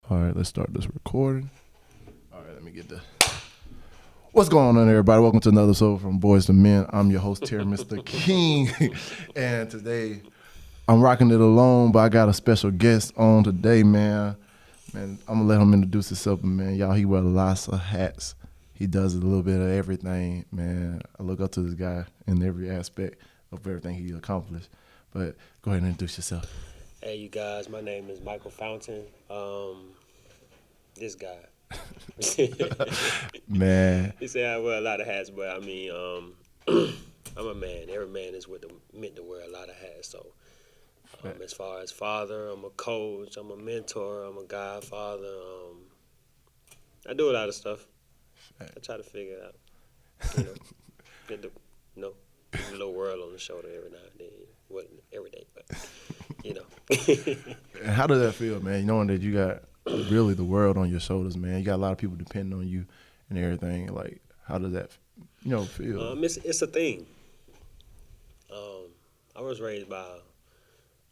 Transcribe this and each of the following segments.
All right, let's start this recording. All right, let me get the. What's going on, everybody? Welcome to another episode from Boys to Men. I'm your host here, Mr. King, and today I'm rocking it alone, but I got a special guest on today, man. Man, I'm gonna let him introduce himself, man. Y'all, he wears lots of hats. He does a little bit of everything, man. I look up to this guy in every aspect of everything he accomplished. But go ahead and introduce yourself. Hey, you guys, my name is Michael Fountain. This guy. Man, He said I wear a lot of hats, but I mean, I'm a man. Every man is meant to wear a lot of hats. So, as far as father, I'm a coach, I'm a mentor, I'm a godfather. I do a lot of stuff. I try to figure it out. Get the, the little world on the shoulder every now and then. Wasn't every day, but and how does that feel, man? Knowing that you got really the world on your shoulders, man. You got a lot of people depending on you and everything. Like, how does that, feel? It's a thing. I was raised by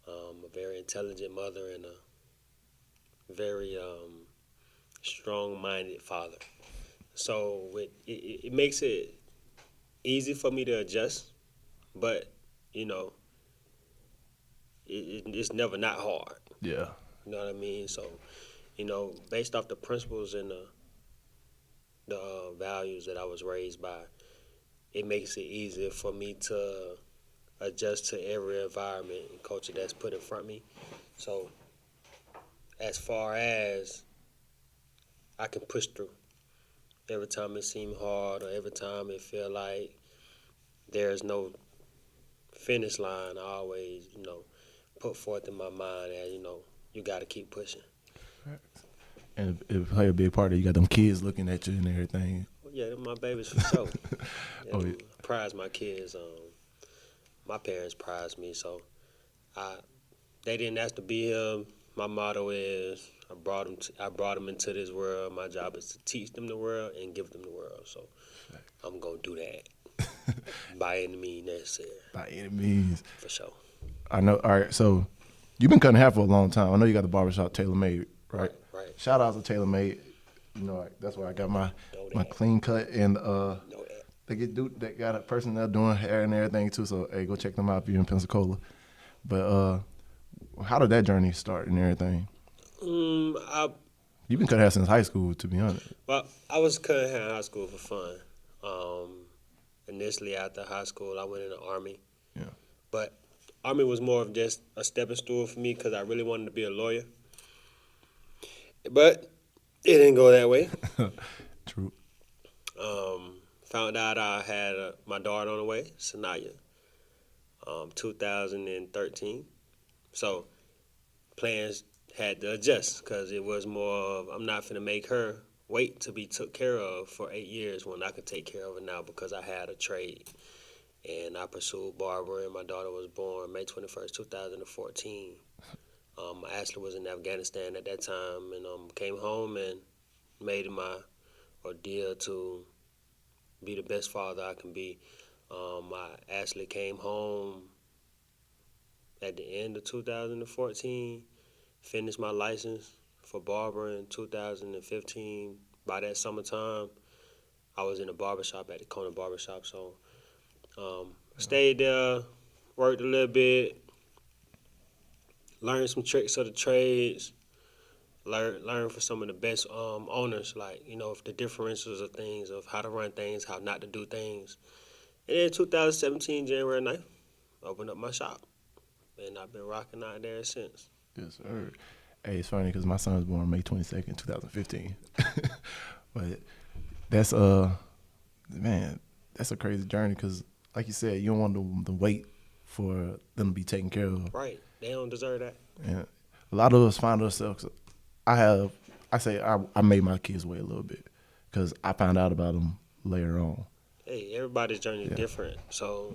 a very intelligent mother and a very strong-minded father. So it makes it easy for me to adjust, but it's never not hard. Yeah. You know what I mean? So, based off the principles and the values that I was raised by, it makes it easier for me to adjust to every environment and culture that's put in front of me. So, as far as I can push through, every time it seems hard or every time it feel like there's no finish line, I always, put forth in my mind that, you got to keep pushing. And it play a big part of you got them kids looking at you and everything. Yeah, they're my babies for sure. Oh, yeah. I prize my kids. My parents prize me, so they didn't ask to be here. My motto is I brought them into this world. My job is to teach them the world and give them the world. So I'm gonna do that by any means necessary. By any means. For sure. I know. All right, so you've been cutting hair for a long time. I know you got the barbershop Tailor Made, right? Right. Shout out to Tailor Made. That's where I got my clean cut, and they got a person there doing hair and everything too. So hey, go check them out if you're in Pensacola. But how did that journey start and everything? You've been cutting hair since high school, to be honest. Well, I was cutting hair in high school for fun. Initially, after high school, I went in the Army. Yeah. But Army was more of just a stepping stool for me because I really wanted to be a lawyer. But it didn't go that way. True. Found out I had my daughter on the way, Sanaya, 2013. So plans had to adjust because it was more of I'm not finna make her wait to be took care of for 8 years when I could take care of her now because I had a trade. And I pursued barbering. My daughter was born May 21st, 2014. Ashley was in Afghanistan at that time and came home and made it my ordeal to be the best father I can be. Ashley came home at the end of 2014, finished my license for barbering in 2015. By that summertime, I was in a barbershop at the Kona Barbershop, so stayed there, worked a little bit, learned some tricks of the trades, learned from some of the best owners, like, the differentials of things, of how to run things, how not to do things. And then 2017, January 9th, opened up my shop, and I've been rocking out there since. Yes, sir. Hey, it's funny because my son was born May 22nd, 2015. But that's man, that's a crazy journey because, like you said, you don't want them to wait for them to be taken care of. Right. They don't deserve that. And a lot of us find ourselves. I made my kids wait a little bit because I found out about them later on. Hey, everybody's journey is different, so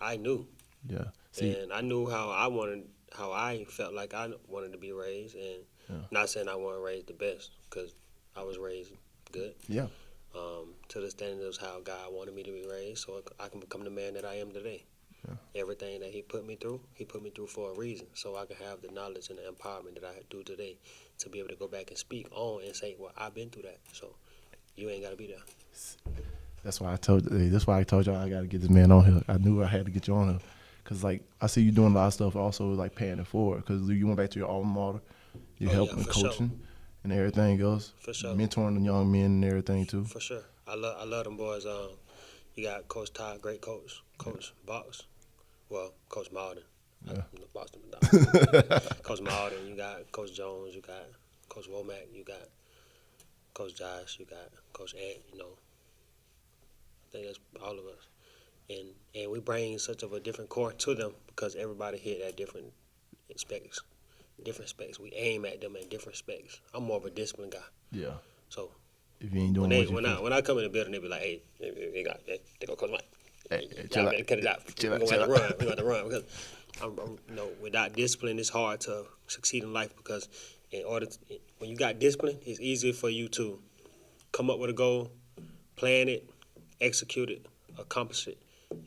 I knew. Yeah. And I knew how I felt like I wanted to be raised, and not saying I wasn't raised the best because I was raised good. Yeah. To the standards of how God wanted me to be raised, so I can become the man that I am today. Yeah. Everything that he put me through for a reason, so I can have the knowledge and the empowerment that I do today. to be able to go back and speak on and say, well, I've been through that, so you ain't got to be there. That's why I told y'all I got to get this man on here. I knew I had to get you on here. Because, like, I see you doing a lot of stuff also, like, paying it forward. Because you went back to your alma mater. You're helping coaching and everything else. For sure. Mentoring the young men and everything, too. For sure. I love them boys. You got Coach Ty, great coach. Coach Box. Well, Coach Malden. Yeah. Boston. Coach Malden. You got Coach Jones. You got Coach Womack. You got Coach Josh. You got Coach Ed. I think that's all of us. And we bring such of a different core to them because everybody hit at different specs. We aim at them at different specs. I'm more of a discipline guy. Yeah. So if you ain't doing when I come in the building, they be like, "Hey, they go Coach Mike. Y'all better cut it out. We're going to run. We're going to run because without discipline, it's hard to succeed in life because when you got discipline, it's easier for you to come up with a goal, plan it, execute it, accomplish it,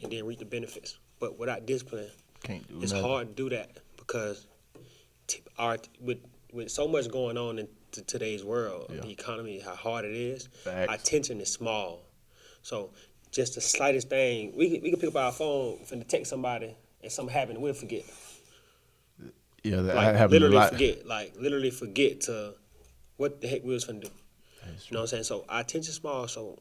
and then reap the benefits. But without discipline, it's hard to do that because with so much going on in today's world, the economy, how hard it is, our attention is small. So just the slightest thing, we can pick up our phone and text somebody and something happened, we'll forget. Yeah, that happened a lot. Literally forget to what the heck we was finna do. You know what I'm saying? So our attention small, so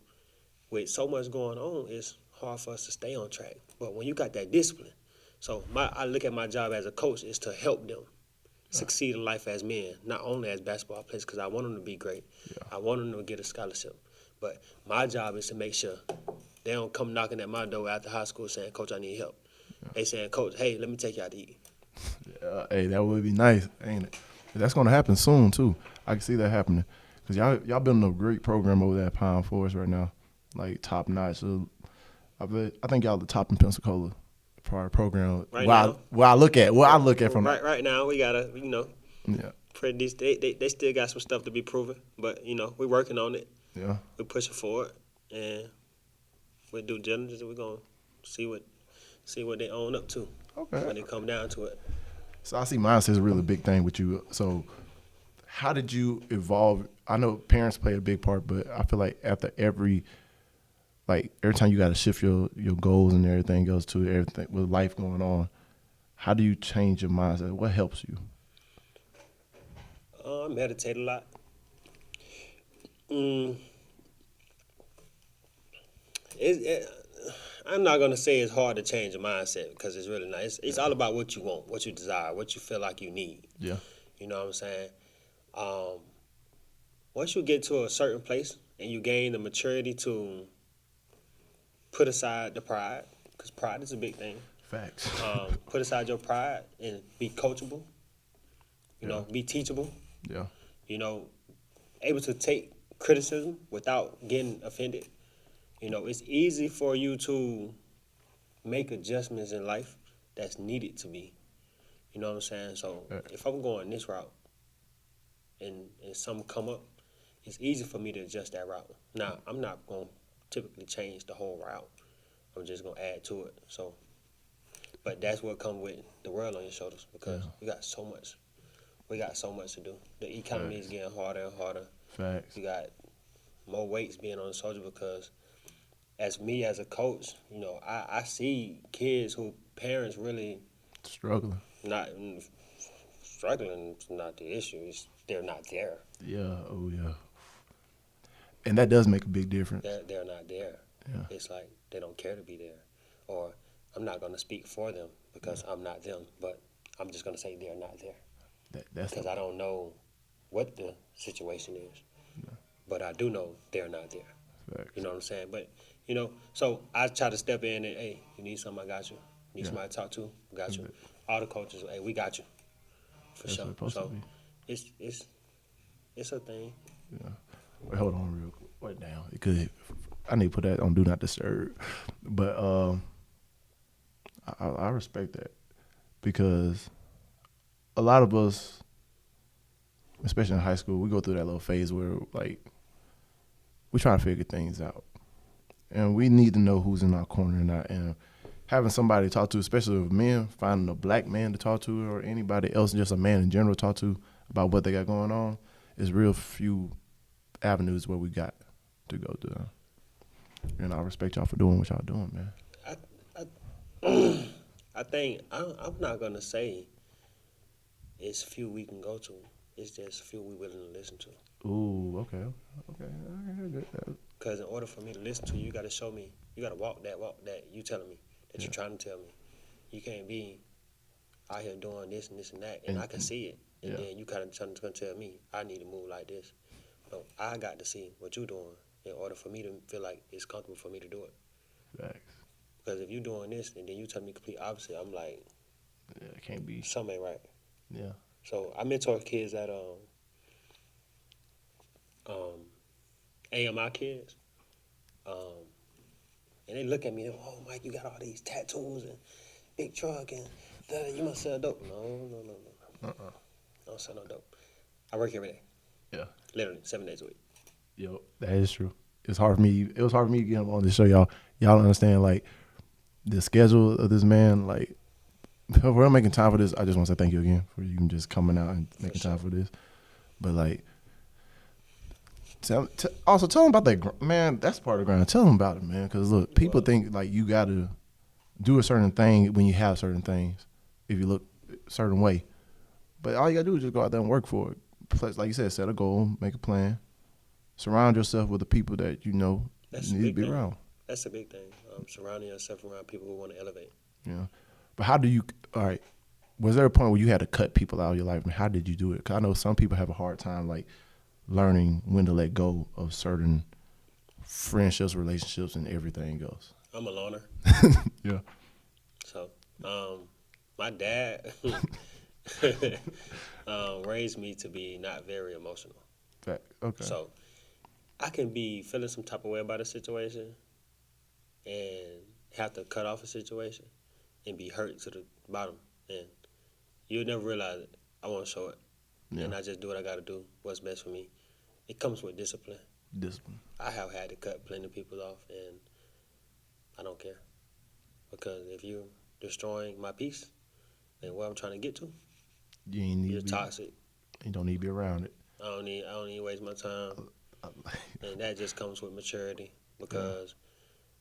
with so much going on, it's hard for us to stay on track. But when you got that discipline, so I look at my job as a coach is to help them succeed in life as men, not only as basketball players, because I want them to be great. Yeah. I want them to get a scholarship. But my job is to make sure they don't come knocking at my door after high school saying, Coach, I need help. Yeah. They saying, Coach, hey, let me take you out to eat. Hey, that would be nice, ain't it? That's going to happen soon, too. I can see that happening. Because y'all building a great program over there at Pound Forest right now, like top notch. So I think y'all the top in Pensacola for our program. Where I look at from right now, we gotta pretty they still got some stuff to be proven, but we're working on it. Yeah, we're pushing forward, and with due diligence, we're gonna see what they own up to. Okay, when it come down to it. So I see mindset is a really big thing with you. So how did you evolve? I know parents play a big part, but I feel like after every time you got to shift your goals and everything else to everything with life going on, how do you change your mindset? What helps you? I meditate a lot. I'm not going to say it's hard to change your mindset because it's really not. It's all about what you want, what you desire, what you feel like you need. Yeah. You know what I'm saying? Once you get to a certain place and you gain the maturity to put aside the pride, because pride is a big thing. Facts. Put aside your pride and be coachable. Be teachable. Yeah. Able to take criticism without getting offended. It's easy for you to make adjustments in life that's needed to be. You know what I'm saying? So if I'm going this route and something come up, it's easy for me to adjust that route. Now, I'm not going to typically change the whole route. I'm just going to add to it. So, but that's what comes with the world on your shoulders because we got so much. We got so much to do. The economy is getting harder and harder. Facts. You got more weights being on the soldier because as a coach, I see kids who parents really struggling. Not struggling is not the issue. It's they're not there. Yeah. Oh yeah. And that does make a big difference. They're not there. Yeah. It's like they don't care to be there, or I'm not going to speak for them because I'm not them. But I'm just going to say they're not there. That's because I don't know what the situation is, but I do know they're not there. Facts. You know what I'm saying? But so I try to step in and hey, you need something, I got you. You need somebody to talk to, got you. All the coaches, hey, we got you for sure. So it's a thing. Yeah. Wait, hold on real quick. Wait down. It could. I need to put that on Do Not Disturb. But I respect that because a lot of us, especially in high school, we go through that little phase where we try to figure things out, and we need to know who's in our corner and not. And having somebody to talk to, especially with men, finding a black man to talk to or anybody else, just a man in general to talk to, about what they got going on, it's real few avenues where we got to go to. And I respect y'all for doing what y'all doing, man. I think I'm not gonna say it's few we can go to. It's just few we willing to listen to. Ooh, okay. Because in order for me to listen to you, you got to show me. You got to walk that you telling me that you're trying to tell me. You can't be out here doing this and this and that, and I can see it. And then you kind of trying to tell me I need to move like this. No, I got to see what you're doing in order for me to feel like it's comfortable for me to do it. Facts. Because if you're doing this and then you tell me complete opposite, I'm like, it can't be. Something ain't right. Yeah. So I mentor kids at AMI kids, and they look at me. Oh, Mike, you got all these tattoos and big truck and you must sell dope. No. I don't sell no dope. I work every day. Yeah. Literally 7 days a week. Yo, that is true. It's hard for me. It was hard for me to get him on to show y'all. Y'all understand like the schedule of this man. Like, if we're making time for this, I just want to say thank you again for you just coming out and making time for this. But like, also tell them about that, man. That's part of the grind. Tell them about it, man. Because look, people think like you got to do a certain thing when you have certain things. If you look a certain way, but all you gotta do is just go out there and work for it. Like you said, set a goal, make a plan, surround yourself with the people that you know you need to be around. That's a big thing. Surrounding yourself around people who want to elevate. Yeah, but how do you? All right, was there a point where you had to cut people out of your life? And how did you do it? Because I know some people have a hard time like learning when to let go of certain friendships, relationships, and everything else. I'm a loner. Yeah. So, my dad raised me to be not very emotional. Okay. So, I can be feeling some type of way about a situation and have to cut off a situation and be hurt to the bottom. And you'll never realize it. I want to show it. Yeah. And I just do what I got to do, what's best for me. It comes with discipline. I have had to cut plenty of people off, and I don't care. Because if you're destroying my peace and where I'm trying to get to, you're toxic. You don't need to be around it. I don't need to waste my time. And that just comes with maturity, because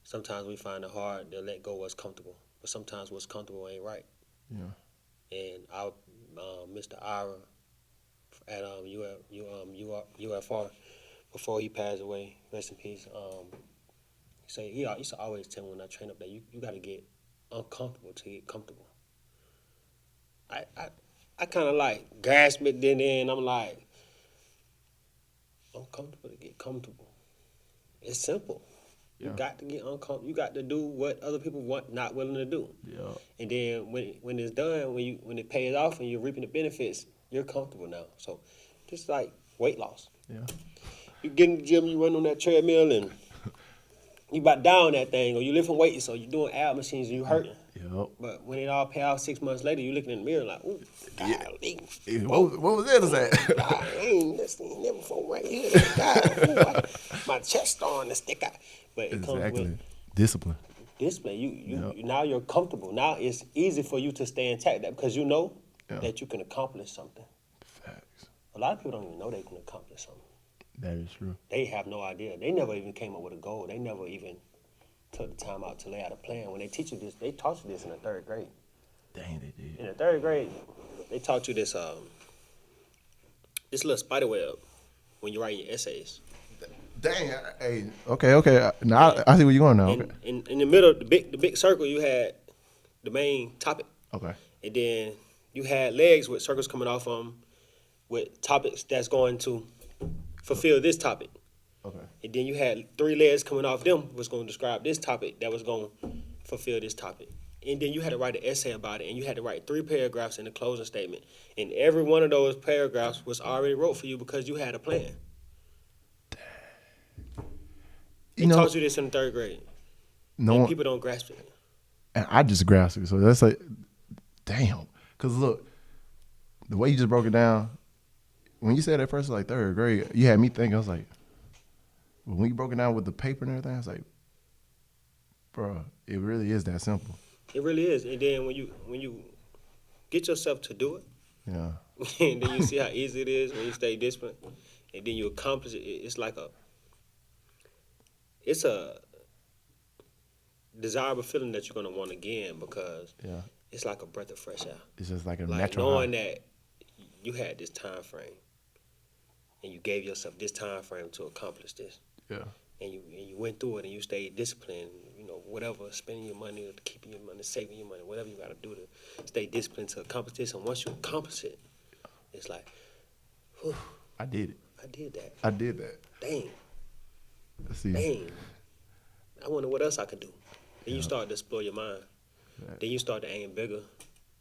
sometimes we find it hard to let go what's comfortable. But sometimes what's comfortable ain't right. Yeah. And our Mr. Ira at UFR, before he passed away, rest in peace, he used to always tell me when I train up that you got to get uncomfortable to get comfortable. I kind of like grasp it, then I'm like, uncomfortable to get comfortable. It's simple. You got to get uncomfortable. You got to do what other people not willing to do. Yeah. And then when it's done, when it pays off and you're reaping the benefits, you're comfortable now. So just like weight loss. Yeah. You get in the gym, you run on that treadmill, and you about down that thing, or you lifting weights, or you doing ab machines, and you hurting. Yep. But when it all pay off 6 months later, you looking in the mirror like, ooh, golly. What was that? God, I ain't never before right here. God, ooh, my chest starting to stick out. But it comes with discipline. Discipline. You now you're comfortable. Now it's easy for you to stay intact because you know that you can accomplish something. Facts. A lot of people don't even know they can accomplish something. That is true. They have no idea. They never even came up with a goal. They never even took the time out to lay out a plan. When they teach you this, they taught you this in the 3rd grade. Dang, they did. In the 3rd grade, they taught you this little spider web when you write your essays. Dang, hey, okay. Now I see where you're going now. Okay. In the middle, the big circle, you had the main topic. Okay. And then you had legs with circles coming off them with topics that's going to fulfill this topic. Okay. And then you had 3 legs coming off them was going to describe this topic that was going to fulfill this topic. And then you had to write an essay about it, and you had to write 3 paragraphs in the closing statement. And every one of those paragraphs was already wrote for you because you had a plan. They taught you this in the 3rd grade. And people don't grasp it. And I just grasped it. So that's like, damn. Because look, the way you just broke it down, when you said at first like 3rd grade, you had me thinking, I was like, when you broke it down with the paper and everything, I was like, bro, it really is that simple. It really is. And then when you get yourself to do it, and then you see how easy it is when you stay disciplined, and then you accomplish it. It's like it's a desirable feeling that you're gonna want again because Yeah. it's like a breath of fresh air. It's just like a Like natural knowing high. that you had this time frame and you gave yourself this time frame to accomplish this, Yeah. and you went through it and you stayed disciplined. You know, whatever, spending your money, or keeping your money, saving your money, whatever you got to do to stay disciplined to accomplish this. And once you accomplish it, it's like, whew, I did it. I did that. I did that. Dang, See. dang. I wonder what else I could do. Then you Yeah. start to explore your mind. Right. Then you start to aim bigger,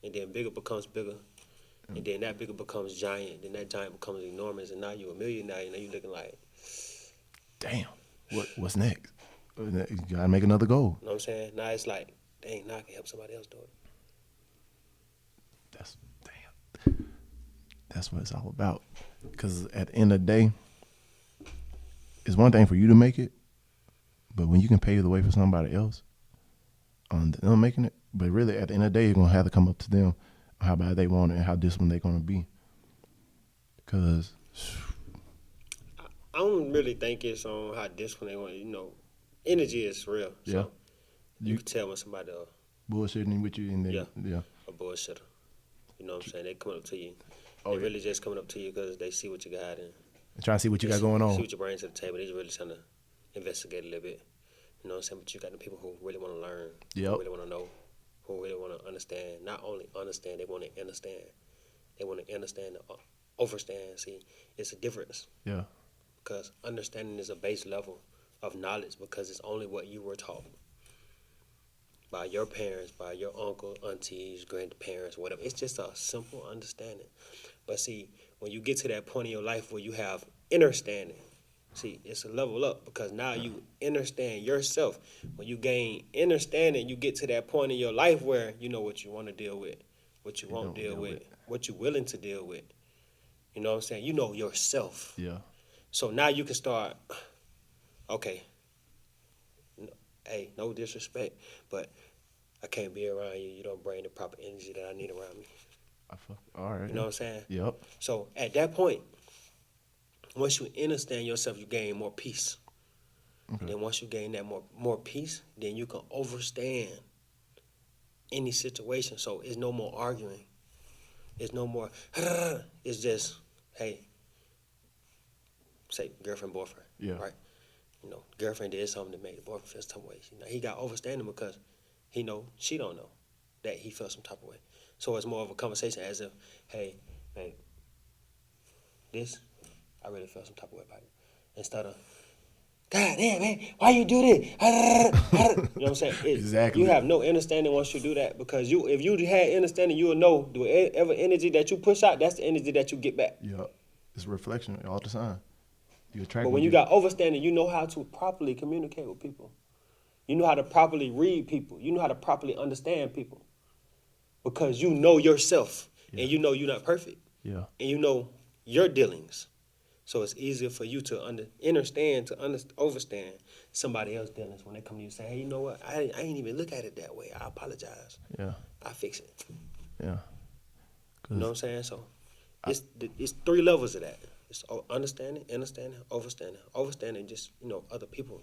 and then bigger becomes bigger, and then that bigger becomes giant. Then that giant becomes enormous, and now you're a millionaire. And now you're looking like, Damn. What's next? You gotta make another goal. you know what I'm saying? Now it's like, dang, now I can help somebody else do it. That's damn. That's what it's all about. Because at the end of the day, it's one thing for you to make it, but when you can pave the way for somebody else on them making it, but really at the end of the day, you're gonna have to come up to them how bad they want it and how disciplined they're gonna be. Because I don't really think it's on how disciplined they want. You know, energy is real. So Yeah. you You- can tell when somebody bullshitting with you and then Yeah. a bullshitter. You know what I'm saying? They coming up to you. Oh, They yeah. really just coming up to you because they see what you got and trying to see what you they got going See on. what you bring to the table. They just really trying to investigate a little bit. You know what I'm saying? But you got the people who really want to learn. Yep. Who really want to know. Who really want to understand. Not only understand, they want to understand. They want to understand, overstand. See, it's a difference. Yeah. Because understanding is a base level of knowledge because it's only what you were taught by your parents, by your uncle, aunties, grandparents, whatever. It's just a simple understanding. But see, when you get to that point in your life where you have understanding, see, it's a level up because now you understand yourself. When you gain understanding, you get to that point in your life where you know what you want to deal with, what you won't don't deal deal with, with. what you're willing to deal with. You know what I'm saying? You know yourself. Yeah. So now you can start, okay, hey, no disrespect, but I can't be around you. You don't bring the proper energy that I need around me. All right. You know what I'm saying? Yep. So at that point, once you understand yourself, you gain more peace. Okay. And then once you gain that more peace, then you can overstand any situation. So it's no more arguing. It's no more, it's just, hey, say girlfriend, boyfriend, Yeah. right? You know, girlfriend did something to make the boyfriend feel some way. You know, he got overstanding because he know she don't know that he felt some type of way. So it's more of a conversation as if, hey, babe, this, I really felt some type of way about it. Instead of, God damn, man, why you do this? You know what I'm saying? Exactly. You have no understanding once you do that because if you had understanding, you will know whatever energy that you push out, that's the energy that you get back. Yep. It's a reflection all the time. You attract. But what when you got overstanding, you know how to properly communicate with people. You know how to properly read people. You know how to properly understand people. Because you know yourself. Yeah. And you know you're not perfect. Yeah. And you know your dealings. So it's easier for you to understand, overstand somebody else's dealings when they come to you and say, hey, you know what? I ain't even look at it that way. I apologize. Yeah. I fix it. Yeah. You know what I'm saying? So it's three levels of that. It's understanding, overstanding. Overstanding just, other people,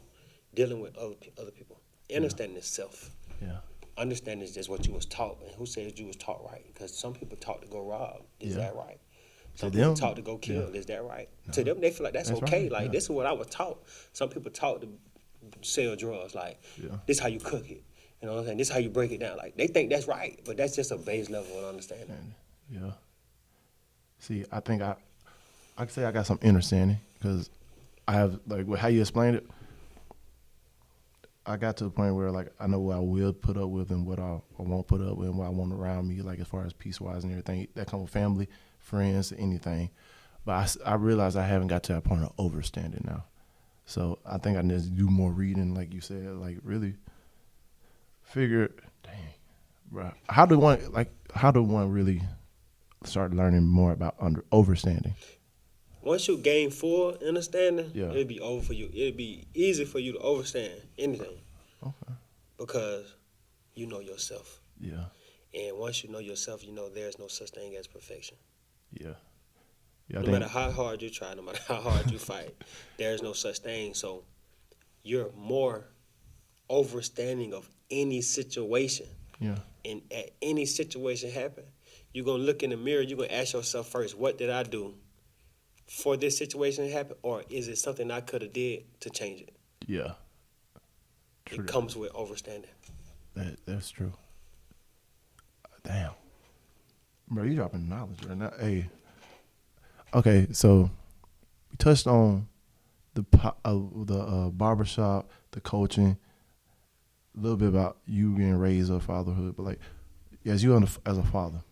dealing with other people. Understanding is self. Yeah. Understanding is just what you was taught. And who says you was taught right? Because some people taught to go rob. Is Yeah. that right? Some To people them, taught to go kill. yeah. Is that right? No. To them, they feel like that's okay. right, Like, yeah. this is what I was taught. Some people taught to sell drugs. Like, Yeah. this how you cook it. You know what I'm saying? This how you break it down. Like, they think that's right. But that's just a base level of understanding. Yeah. See, I think I can say I got some understanding because I have, like, how you explained it, I got to the point where, like, I know what I will put up with and what I won't put up with and what I want around me, like, as far as peace-wise and everything. That comes with family, friends, anything. But I realize I haven't got to that point of overstanding now. So I think I need to do more reading, like you said, like, really figure, dang, bro. How do one really start learning more about overstanding? Once you gain full understanding, Yeah. it'll be over for you. It'll be easy for you to understand anything Okay. because you know yourself. Yeah. And once you know yourself, you know there's no such thing as perfection. Yeah. No matter how hard you try, no matter how hard you fight, there's no such thing. So you're more overstanding of any situation. Yeah. And at any situation happen, you're going to look in the mirror, you're going to ask yourself first, what did I do for this situation to happen? Or is it something I could have did to change it? Yeah. True. It comes with overstanding. That's true. Damn. Bro, you dropping knowledge right now. Hey. Okay, so we touched on the barbershop, the coaching, a little bit about you being raised up, fatherhood, but like, as you as a father,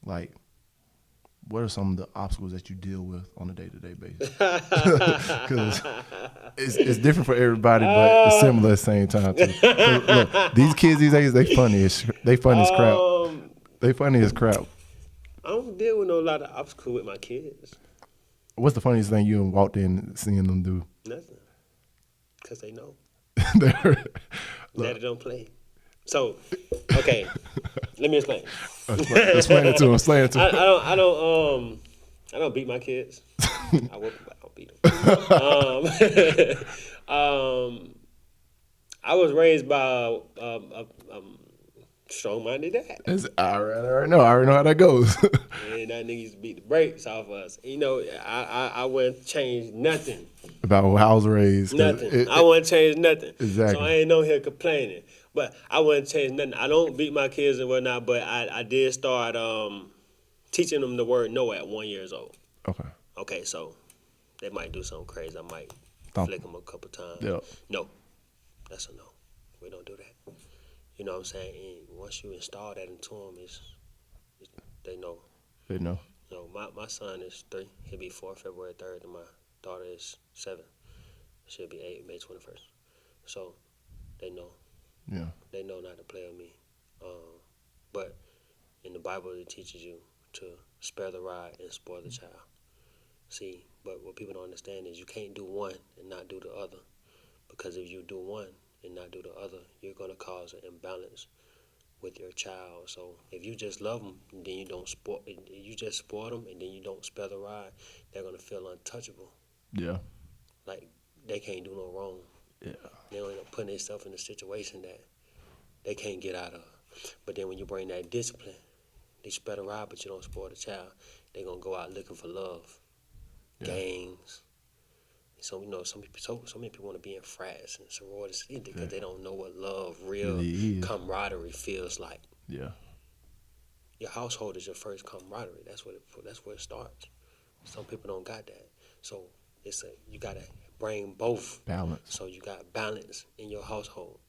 like, what are some of the obstacles that you deal with on a day-to-day basis? Because it's different for everybody, but it's similar at the same time too. Look, these kids these days, they funny as crap. They funny as crap. I don't deal with no lot of obstacles with my kids. What's the funniest thing you walked in seeing them do? Nothing, because they know. Look. Daddy don't play. So, okay, let me explain. Explain it to him. Explain it to him. I don't beat my kids. I whoop them, but I don't beat them. I was raised by strong-minded dad. I already know how that goes. And that nigga used to beat the brakes off us. You know, I wouldn't change nothing. About how I was raised. Nothing. I wouldn't change nothing. Exactly. So I ain't on here complaining. But I wouldn't change nothing. I don't beat my kids and whatnot, but I did start teaching them the word no at 1 year old. Okay. Okay, so they might do something crazy. I might flick them a couple times. Yeah. No. That's a no. We don't do that. You know what I'm saying? And once you install that into them, they know. They know. You know, my son is 3. He'll be 4 February 3rd, and my daughter is 7. She'll be 8 May 21st. So they know. Yeah. They know not to play with me. But in the Bible, it teaches you to spare the rod and spoil the child. See, but what people don't understand is you can't do one and not do the other. Because if you do one and not do the other, you're going to cause an imbalance with your child. So if you just love them and then you don't you just spoil them and then you don't spare the rod, they're going to feel untouchable. Yeah. Like they can't do no wrong. Yeah. They'll end up putting themselves in a situation that they can't get out of. But then when you bring that discipline, they spare the rod, but you don't spoil the child, they're going to go out looking for love, gangs. So, you know, so many people want to be in frats and sororities because they don't know what love, real camaraderie feels like. Yeah. Your household is your first camaraderie. That's where it starts. Some people don't got that. So you got to bring both. Balance. So you got balance in your household.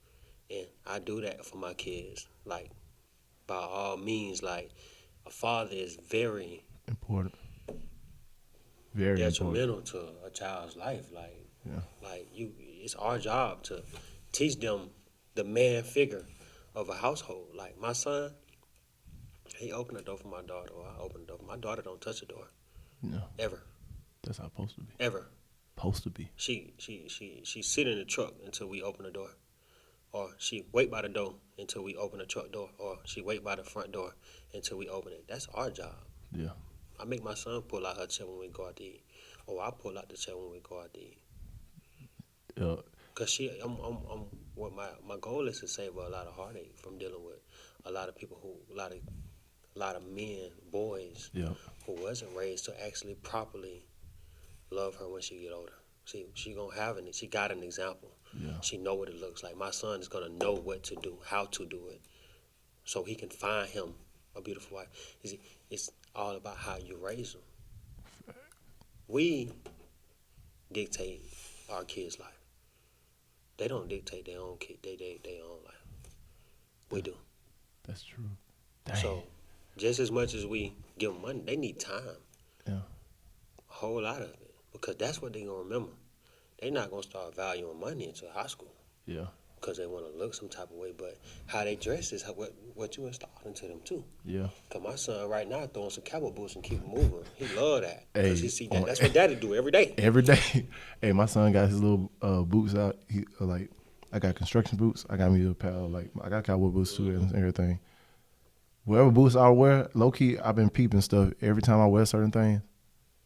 And I do that for my kids. Like, by all means, like, a father is very important. Very detrimental to a child's life. Like, it's our job to teach them the man figure of a household. Like my son, he opened the door for my daughter, or I opened the door. My daughter don't touch the door. No. Ever. That's how it's supposed to be. Ever. Supposed to be. She sit in the truck until we open the door. Or she wait by the door until we open the truck door. Or she wait by the front door until we open it. That's our job. Yeah. I make my son pull out her chair when we go out to eat. Or I pull out the chair when we go out to eat. Yeah. Cause what my goal is to save her a lot of heartache from dealing with a lot of people a lot of men, boys, who wasn't raised to actually properly love her when she get older. See, she got an example. Yeah. She know what it looks like. My son is gonna know what to do, how to do it, so he can find him a beautiful wife. You see, it's all about how you raise them. We dictate our kids' life. They don't dictate their own own life. We do. That's true. Dang. So, just as much as we give them money, they need time. Yeah. A whole lot of it, because that's what they're gonna remember. They're not gonna start valuing money until high school. Yeah. Because they want to look some type of way, but how they dress is what you install into them too. Yeah. Cause my son right now throwing some cowboy boots and keep moving. He love that. Hey, Cause he see that. That's what daddy do every day. Every day. Hey, my son got his little boots out. He I got construction boots. I got me a pair of, I got cowboy boots too and everything. whatever boots I wear, low key, I've been peeping stuff. Every time I wear certain things,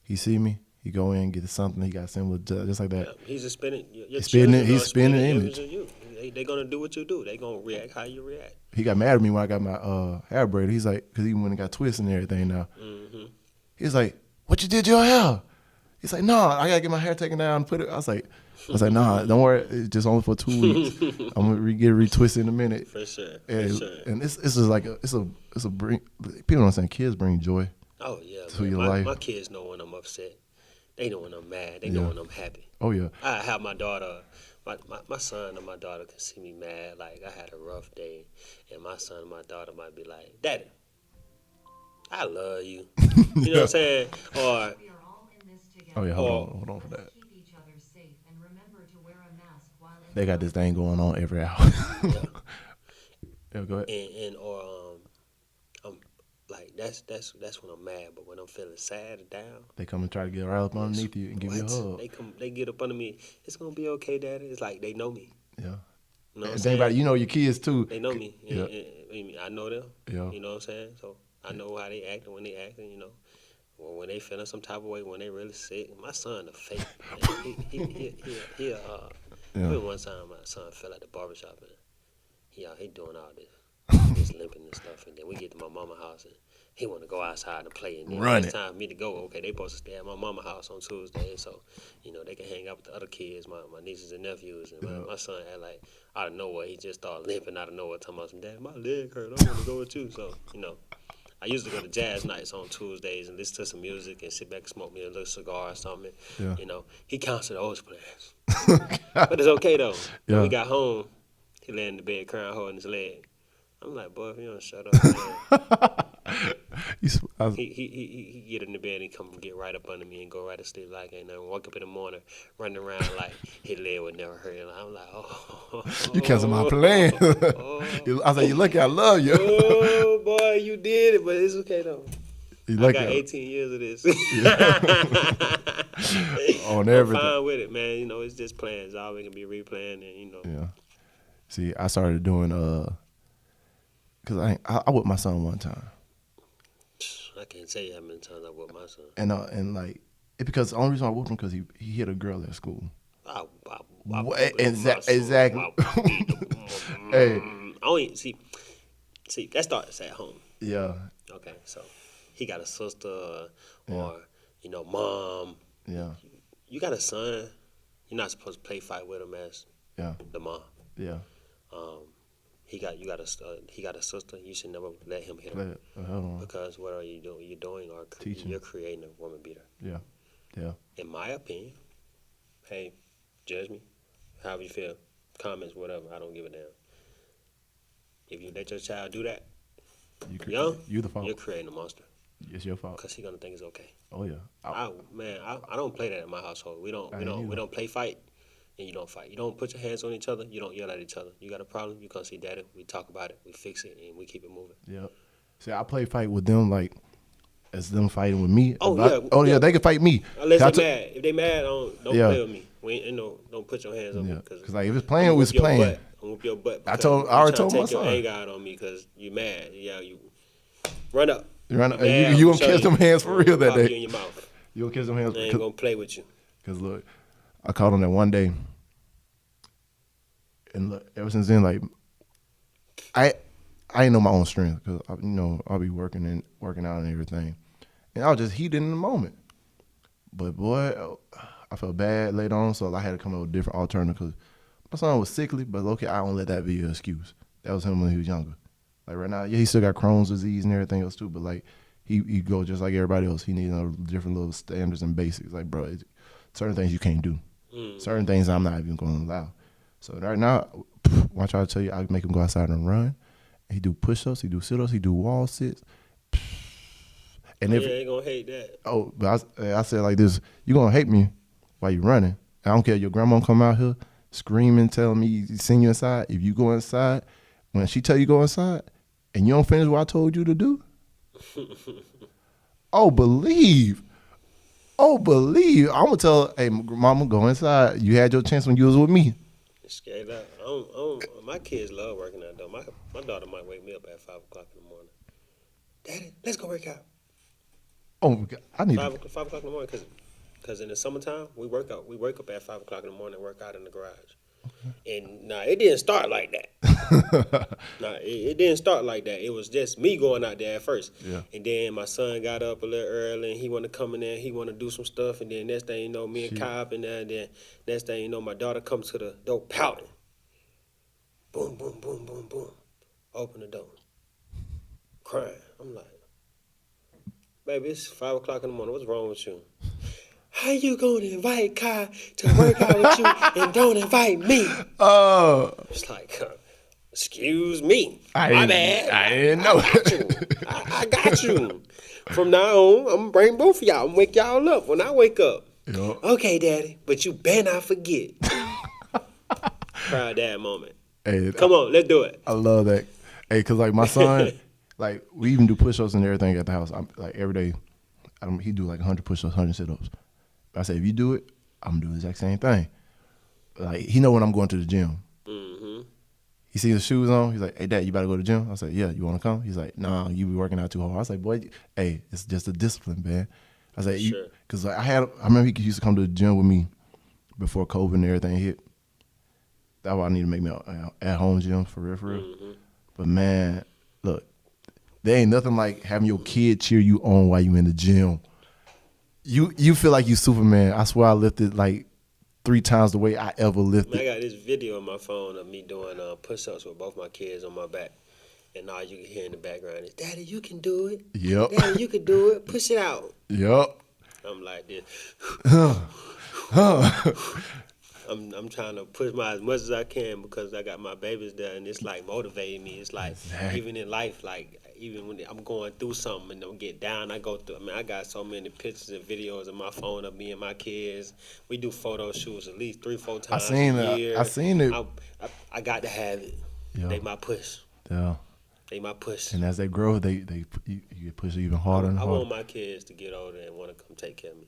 he see me. He go in, get something. He got similar, just like that. Yeah, he's a spinning. Your He's spinning. children He's are spinning spinning image. of you. They gonna do what you do. They gonna react how you react. He got mad at me when I got my hair braided. He's like, because he went and got twists and everything now. Mm-hmm. He's like, what you did to your hair? He's like, no, I gotta get my hair taken down and put it. I was like, nah, don't worry. It's just only for 2 weeks. I'm gonna get it retwisted in a minute. For sure. And this is like it's a bring. People don't understand. Kids bring joy. Oh yeah. To your life. My kids know when I'm upset. They know when I'm mad. They know when I'm happy. Oh yeah. I have my daughter. My son and my daughter can see me mad. Like I had a rough day, and my son and my daughter might be like, "Daddy, I love you." You know what I'm saying? Or oh yeah. Hold on for that. They got this thing going on every hour. Yeah, go ahead. Or like that's when I'm mad. But when I'm feeling sad or down, they come and try to get right up underneath you and give you a hug. They get up under me. It's gonna be okay, Daddy. It's like they know me. Yeah. You know and think about it, you know your kids too. They know me. Yeah. I know them. Yeah. You know what I'm saying? So I know how they act and when they acting. You know, when they feeling some type of way, when they really sick. My son, a fake. Remember one time my son fell at the barbershop and he doing all this. He's limping and stuff, and then we get to my mama's house, and he want to go outside and play. And then it's time for me to go. Okay, they supposed to stay at my mama's house on Tuesday, so they can hang out with the other kids, my nieces and nephews. And my son had like out of nowhere, he just started limping out of nowhere, talking about some, Dad, my leg hurt. I want to go with you. So I used to go to jazz nights on Tuesdays and listen to some music and sit back and smoke me a little cigar or something. Yeah. He canceled those plans, but it's okay though. Yeah. When we got home, he lay in the bed crying, holding his leg. I'm like, boy, if you don't shut up, man. He get in the bed and come get right up under me and go right to sleep like ain't nothing. Wake up in the morning, running around like his leg would never hurt. And I'm like, oh. You cancel my plan. I was like, you lucky I love you. Oh, boy, you did it, but it's okay, though. I got 18 years of this. On everything. I'm fine with it, man. It's just plans. All we can be replaying and, Yeah. See, I started doing, because I whipped my son one time. I can't tell you how many times I whipped my son. And like, because the only reason I whipped him because he hit a girl at school. Exactly. Hey. See, that starts at home. Yeah. Okay, so he got a sister or, mom. Yeah. You got a son. You're not supposed to play fight with him as the mom. Yeah. He got a sister. You should never let him hit her. Because what are you doing? You're doing or you're creating a woman beater. Yeah. Yeah. In my opinion, hey, judge me, however you feel, comments, whatever. I don't give a damn. If you let your child do that, you're the fault. You're creating a monster. It's your fault. Because he's gonna think it's okay. Oh yeah. I don't play that in my household. We don't play fight. And you don't fight. You don't put your hands on each other. You don't yell at each other. You got a problem, you come see Daddy. We talk about it. We fix it, and we keep it moving. Yeah. See, I play fight with them like as them fighting with me. Oh, yeah, they can fight me. Unless they're mad. If they mad, don't play with me. Don't put your hands on me. Because like if it's playing, it's playing. I'm whoop your butt. I already told my son. Take your anger out on me because you mad. Yeah, you run up. You gonna kiss them hands for real that day. You in your mouth. You gonna kiss them hands. I ain't gonna play with you. Because look, I caught him that one day. And look, ever since then, like, I ain't know my own strength because I'll be working out and everything, and I was just heated in the moment. But boy, I felt bad later on, so I had to come up with a different alternative because my son was sickly. But okay, I don't let that be an excuse. That was him when he was younger. Like right now, yeah, he still got Crohn's disease and everything else too. But like he go just like everybody else. He needs different little standards and basics. Like bro, certain things you can't do. Certain things I'm not even going to allow. So right now, watch I tell you, I make him go outside and run. He do push-ups, he do sit-ups, he do wall sits. And if ain't gonna hate that. Oh, but I said like this: you gonna hate me while you running? I don't care. Your grandma come out here screaming, telling me send you inside. If you go inside, when she tell you go inside, and you don't finish what I told you to do, believe. I'm gonna tell, hey, mama, go inside. You had your chance when you was with me. Scared out. My kids love working out though. My daughter might wake me up at 5 o'clock in the morning. Daddy, let's go work out. Oh my God, I need 5 o'clock in the morning, because in the summertime we work out. We wake up at 5 o'clock in the morning and work out in the garage. And it didn't start like that. It didn't start like that. It was just me going out there at first. Yeah. And then my son got up a little early and he wanted to come in there. He wanted to do some stuff. And then next thing you know, me and Kai up in there. And then next thing you know, my daughter comes to the door pouting. Boom, boom, boom, boom, boom. Open the door. Crying. I'm like, baby, it's 5 o'clock in the morning. What's wrong with you? How you gonna invite Kai to work out with you and don't invite me? Oh. It's like, excuse me. My bad. I didn't know. I got you. From now on, I'm gonna bring both of y'all. I'm gonna wake y'all up when I wake up. Yep. Okay, Daddy, but you better not forget. Proud dad moment. Hey, Come on, let's do it. I love that. Hey, cause like my son, like we even do push-ups and everything at the house. I'm like every day, he do like 100 push-ups, 100 sit-ups. I say if you do it, I'm gonna do the exact same thing. Like he know when I'm going to the gym. Mm-hmm. He sees the shoes on. He's like, "Hey, Dad, you better go to the gym." I say, "Yeah, you want to come?" He's like, "Nah, you be working out too hard." I was like, "Boy, hey, it's just a discipline, man." I say, Sure. "Cause like I remember he used to come to the gym with me before COVID and everything hit. That's why I need to make me an at-home gym for real, for real." Mm-hmm. But man, look, there ain't nothing like having your kid cheer you on while you in the gym. You feel like you Superman. I swear I lifted like 3 times the weight I ever lifted. Man, I got this video on my phone of me doing push-ups with both my kids on my back. And all you can hear in the background is, Daddy, you can do it. Yep. Daddy, you can do it. Push it out. Yep. I'm like this. I'm trying to push my as much as I can because I got my babies there, and it's like motivating me. It's like Exactly. even in life, like even when I'm going through something and don't get down, I go through. I mean, I got so many pictures and videos on my phone of me and my kids. We do photo shoots at least 3-4 times a year. I seen it. I got to have it. Yeah. They my push. Yeah. They my push. And as they grow, you get pushed even harder and I harder. want my kids to get older and want to come take care of me,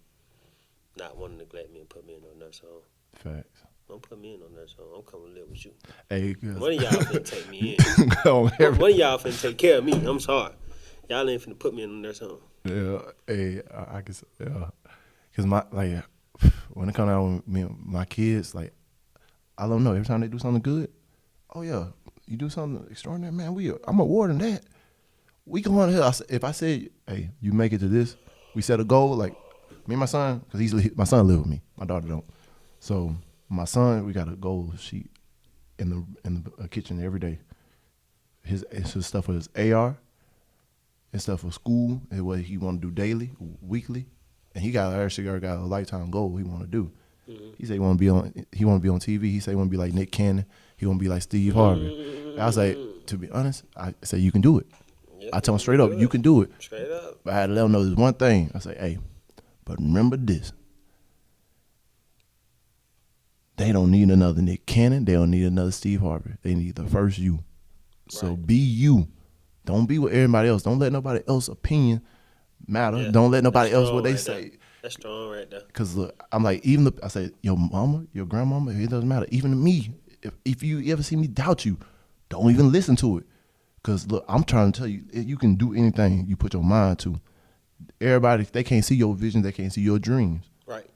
not want to neglect me and put me in no nursing home. Facts. Don't put me in no nursing home. I'm coming to live with you. Hey, One of y'all finna take me in. One of y'all finna take care of me. I'm sorry. Y'all ain't finna put me in no nursing home. Yeah. Hey, I guess. Yeah. Cause when it comes out with me and my kids, like I don't know. Every time they do something good, oh yeah, you do something extraordinary, man. I'm awarding that. We go on here. If I say, hey, you make it to this, we set a goal. Like me and my son, because my son live with me. My daughter don't. So my son, we got a goal sheet in the kitchen every day. His stuff for his AR, and stuff for school, and what he want to do daily, weekly, and he got a lifetime goal he want to do. Mm-hmm. He said he want to be on TV. He said he want to be like Nick Cannon. He want to be like Steve Harvey. Mm-hmm. I was like, to be honest, I say you can do it. Yep, I tell him straight up, you can do it. Straight up. But I had to let him know this one thing. I say, hey, but remember this. They don't need another Nick Cannon. They don't need another Steve Harvey. They need the first you. So be you. Don't be with everybody else. Don't let nobody else's opinion matter. Yeah. Don't let nobody else what they say. That's strong right there. Because look, I'm like, I say, your mama, your grandmama, it doesn't matter. Even to me, if you ever see me doubt you, don't even listen to it. Because look, I'm trying to tell you, you can do anything you put your mind to. Everybody, they can't see your vision. They can't see your dreams. Right.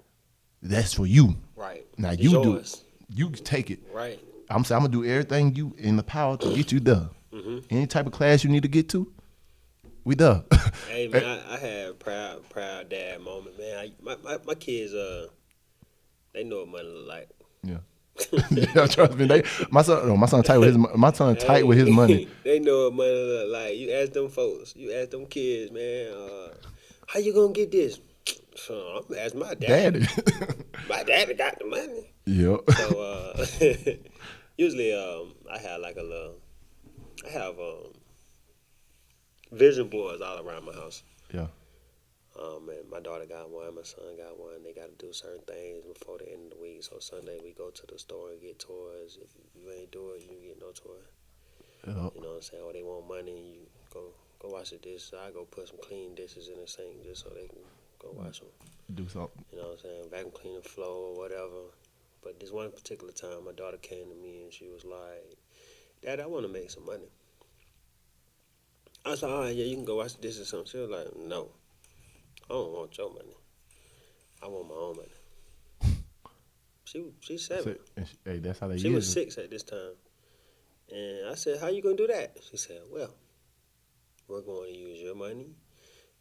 That's for you. Right. Now it's you yours. do it. You take it. Right. I'm saying I'm gonna do everything you in the power to get you there. Mm-hmm. Any type of class you need to get to, we there. Hey man, I had proud dad moment, man. My kids, they know what money look like. Yeah. Yeah, trust me. My son tight with his money. They know what money look like. You ask them folks, you ask them kids, man. How you gonna get this? So I'm gonna ask my daddy. My daddy got the money. Yep. So usually I have vision boards all around my house. Yeah. And my daughter got one, my son got one. They got to do certain things before the end of the week. So Sunday we go to the store and get toys. If you ain't do it, you get no toy. Yep. You know what I'm saying? Or they want money, and you go wash the dishes. So I go put some clean dishes in the sink just so they can go wash them. Do something. You know what I'm saying? Vacuum clean the floor or whatever. But this one particular time, my daughter came to me and she was like, Dad, I want to make some money. I was like, all right, yeah, you can go wash the dishes or something. She was like, no, I don't want your money. I want my own money. She's 7. Hey, that's how they She use was it. 6 at this time. And I said, how you going to do that? She said, well, we're going to use your money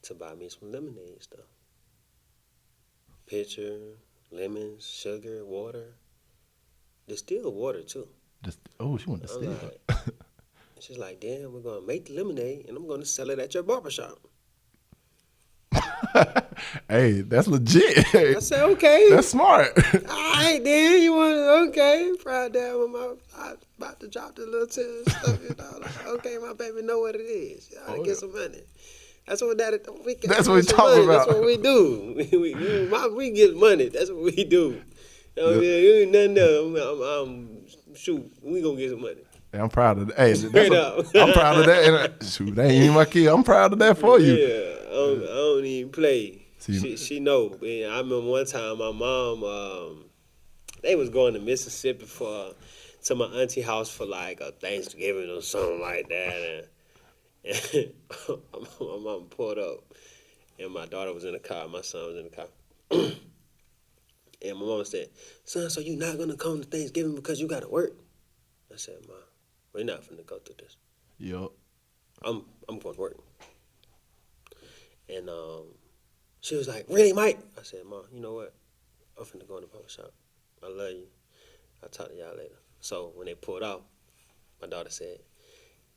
to buy me some lemonade stuff. Pitcher, lemons, sugar, water. Distilled water, too. She want to I'm steal. like, she's like, damn, we're going to make the lemonade, and I'm going to sell it at your barbershop. Hey, that's legit. I said, okay. That's smart. All right, then, you want to, okay. Fried down with I about to drop the little tin stuff, you know. Like, okay, my baby know what it is. Y'all get some money. That's what that's what we talking about. That's what we do. We get money. That's what we do. You know what I mean? You ain't nothing else. Shoot, we gonna get some money. Hey, I'm proud of that. Hey, Straight up. I'm proud of that. And shoot, that ain't even my kid. I'm proud of that for you. Yeah, I don't even play. See, She know. Man, I remember one time my mom, they was going to Mississippi to my auntie house for like a Thanksgiving or something like that, and my mom pulled up, and my daughter was in the car, my son was in the car, and my mom said, "Son, so you not gonna come to Thanksgiving because you gotta work?" I said, "Ma, we're not finna go through this. Yup. I'm going to work." And she was like, "Really, Mike?" I said, "Ma, you know what? I'm finna go in the barber shop. I love you. I'll talk to y'all later." So when they pulled off, my daughter said,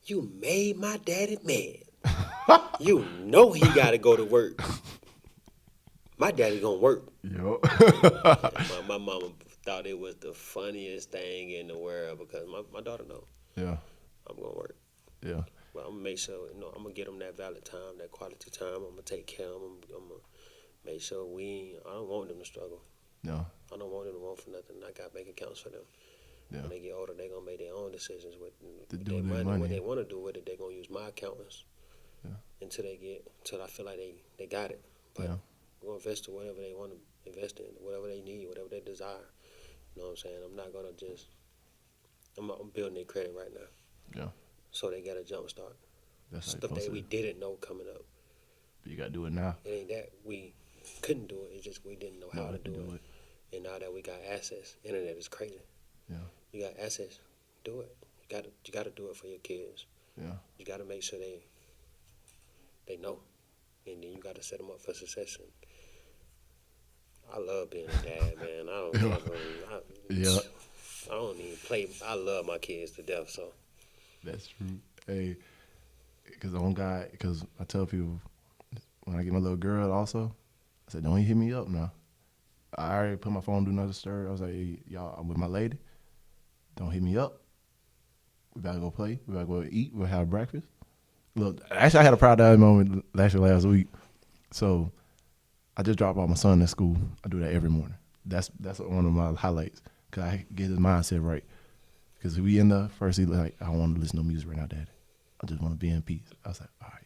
"You made my daddy mad. You know he got to go to work. My daddy gonna work." Yup. my mama thought it was the funniest thing in the world because my daughter know. Yeah. I'm gonna work. Yeah. But I'm gonna make sure, I'm gonna get them that valid time, that quality time. I'm gonna take care of them. I'm gonna make sure I don't want them to struggle. No. I don't want them to want for nothing. I got bank accounts for them. Yeah. When they get older, they're gonna make their own decisions with To do their their money. money. What they want to do with it, they're gonna use my accountants. Yeah. Until I feel like they got it. But Yeah. we're gonna invest in whatever they want to invest in, whatever they need, whatever they desire. You know what I'm saying? I'm not gonna I'm building their credit right now. Yeah. So they got a jump start. That's Stuff that we didn't know coming up. But you gotta do it now. It ain't that we couldn't do it. It's just we didn't know how to do it. And now that we got access, internet is crazy. Yeah. You got access, do it. You gotta do it for your kids. Yeah. You gotta make sure they know, and then you gotta set them up for success. And I love being a dad, man. I don't even play. I love my kids to death. So That's true. Hey, because I tell people when I get my little girl also, I said, don't you hit me up now. I already put my phone do not disturb. I was like, hey, y'all, I'm with my lady. Don't hit me up. We gotta go play. We gotta go eat. We'll have breakfast. Look, actually, I had a proud dad moment last week. So I just dropped off my son at school. I do that every morning. That's one of my highlights because I get his mindset right. Because we in the first, he's like, I don't want to listen to music right now, Daddy. I just want to be in peace. I was like, all right.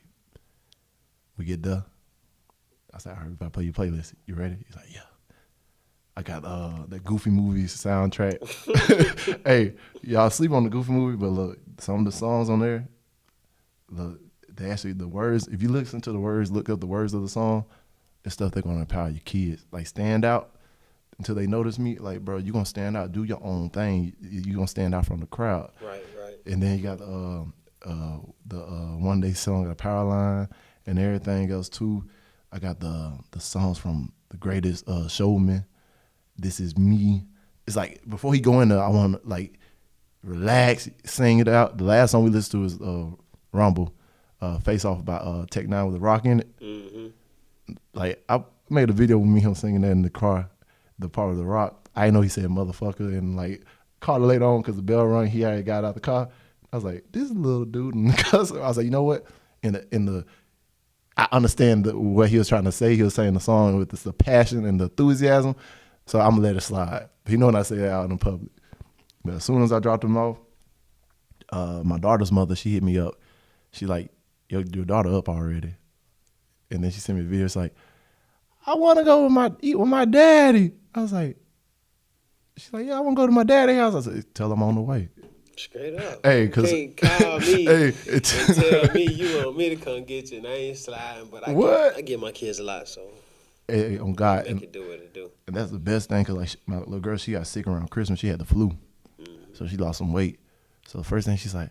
We get done. I said, all right, we gotta play your playlist. You ready? He's like, yeah. I got that Goofy movie soundtrack. Hey, y'all sleep on the Goofy movie, but look, some of the songs on there, look, they actually, the words, if you listen to the words, look up the words of the song, it's stuff they're gonna empower your kids. Like, stand out until they notice me. Like, bro, you gonna stand out, do your own thing. You gonna stand out from the crowd. right. And then you got the One Day song, the Power Line, and everything else too. I got the songs from The Greatest Showman. This Is Me. It's like before he go in there, I want to like relax, sing it out. The last song we listened to is Rumble, Face Off by Tech Nine with the rock in it. Mm-hmm. Like I made a video with me him singing that in the car, the part of the rock. I didn't know he said motherfucker, and like called it later on because the bell rang. He already got out the car. I was like, this little dude in the car. I was like, you know what? I understand what he was trying to say. He was saying the song with the passion and the enthusiasm. So I'm gonna let it slide. He know when I say that out in public. But as soon as I dropped him off, my daughter's mother, she hit me up. She like, your daughter up already. And then she sent me a video. It's like, I want to go eat with my daddy. I was like, she's like, yeah, I want to go to my daddy's house. I said, tell him I'm on the way. Straight up. Hey, You cause can't call me hey, and tell me you want me to come get you, and I ain't sliding. But what? I give my kids a lot, so Hey, on I God, make it do what it do. and that's the best thing, cause like my little girl, she got sick around Christmas. She had the flu, so she lost some weight. So the first thing she's like,